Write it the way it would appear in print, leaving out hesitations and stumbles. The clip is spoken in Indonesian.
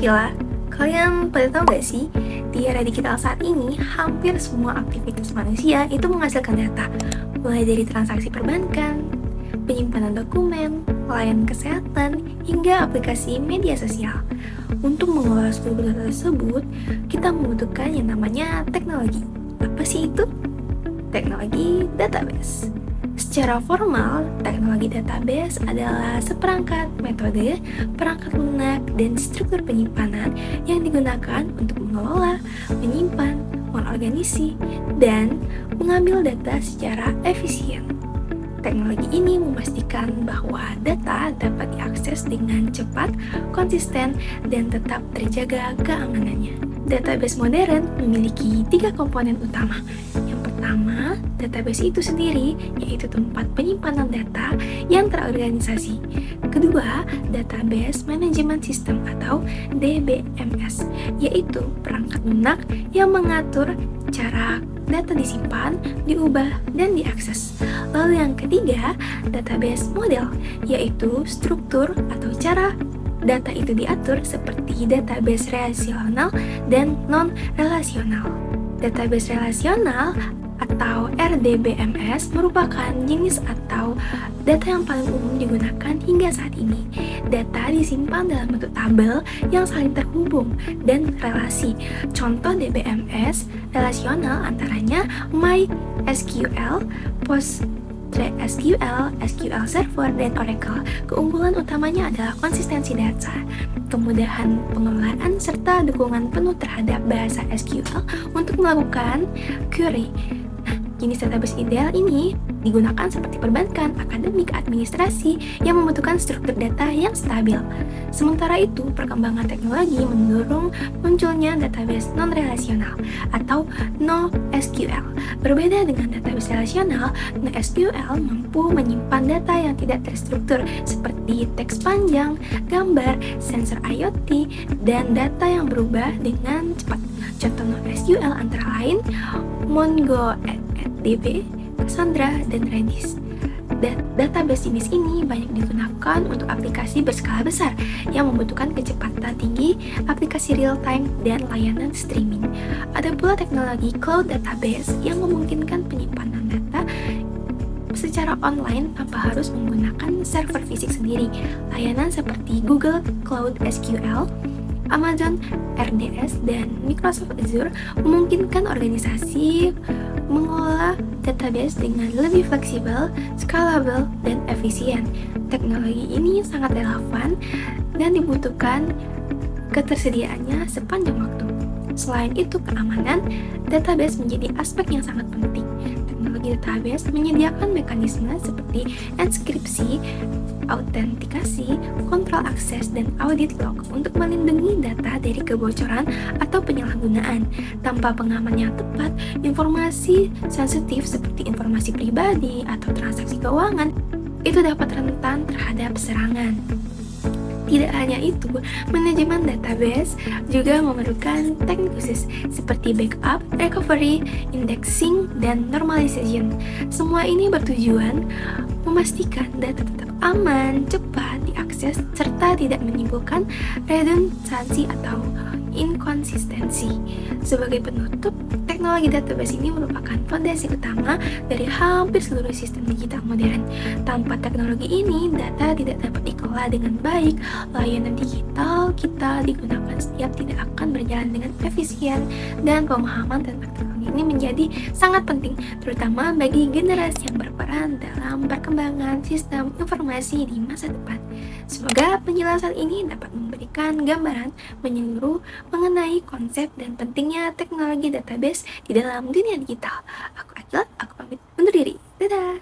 Villa, kalian pada tahu gak sih, di era digital saat ini, hampir semua aktivitas manusia itu menghasilkan data, mulai dari transaksi perbankan, penyimpanan dokumen, layanan kesehatan, hingga aplikasi media sosial. Untuk mengelola seluruh data tersebut, kita membutuhkan yang namanya teknologi. Apa sih itu? Teknologi database. Secara formal, teknologi database adalah seperangkat metode, perangkat lunak, dan struktur penyimpanan yang digunakan untuk mengelola, menyimpan, mengorganisasi, dan mengambil data secara efisien. Teknologi ini memastikan bahwa data dapat diakses dengan cepat, konsisten, dan tetap terjaga keamanannya. Database modern memiliki 3 komponen utama. Yang pertama, database itu sendiri, yaitu tempat penyimpanan data yang terorganisasi. Kedua, database management system atau DBMS, yaitu perangkat lunak yang mengatur cara data disimpan, diubah, dan diakses. Lalu yang ketiga, database model, yaitu struktur atau cara data itu diatur seperti database relasional dan non-relasional. Database relasional atau RDBMS merupakan jenis atau data yang paling umum digunakan hingga saat ini. Data disimpan dalam bentuk tabel yang saling terhubung dan relasi. Contoh DBMS relasional antaranya MySQL, PostgreSQL, SQL Server, dan Oracle. Keunggulan utamanya adalah konsistensi data, kemudahan pengelolaan, serta dukungan penuh terhadap bahasa SQL untuk melakukan query. Jenis database ideal ini digunakan seperti perbankan, akademik, administrasi yang membutuhkan struktur data yang stabil. Sementara itu, perkembangan teknologi mendorong munculnya database non-relasional atau NoSQL. Berbeda dengan database relasional, NoSQL mampu menyimpan data yang tidak terstruktur seperti teks panjang, gambar, sensor IoT, dan data yang berubah dengan cepat. Contoh NoSQL antara lain MongoDB, Cassandra, dan Redis. Database jenis ini banyak digunakan untuk aplikasi berskala besar yang membutuhkan kecepatan tinggi, aplikasi real-time, dan layanan streaming. Ada pula teknologi cloud database yang memungkinkan penyimpanan data secara online tanpa harus menggunakan server fisik sendiri. Layanan seperti Google Cloud SQL, Amazon RDS, dan Microsoft Azure memungkinkan organisasi mengelola database dengan lebih fleksibel, scalable, dan efisien. Teknologi ini sangat relevan dan dibutuhkan ketersediaannya sepanjang waktu. Selain itu, keamanan database menjadi aspek yang sangat penting. Teknologi database menyediakan mekanisme seperti enkripsi, autentikasi, kontrol akses, dan audit log untuk melindungi data dari kebocoran atau penyalahgunaan. Tanpa pengaman yang tepat, informasi sensitif seperti informasi pribadi atau transaksi keuangan itu dapat rentan terhadap serangan. Tidak hanya itu, manajemen database juga memerlukan teknik khusus seperti backup, recovery, indexing, dan normalization. Semua ini bertujuan memastikan data tetap aman, cepat diakses, serta tidak menimbulkan redundansi atau inkonsistensi. Sebagai penutup, teknologi database ini merupakan fondasi utama dari hampir seluruh sistem digital modern. Tanpa teknologi ini, data tidak dapat dikelola dengan baik, layanan digital kita digunakan setiap tidak akan berjalan dengan efisien, dan pemahaman tentang teknologi ini menjadi sangat penting, terutama bagi generasi yang berperan dalam perkembangan sistem informasi di masa depan. Semoga penjelasan ini dapat memberikan gambaran menyeluruh mengenai konsep dan pentingnya teknologi database di dalam dunia digital. Aku Akila, aku pamit undur diri. Dadah!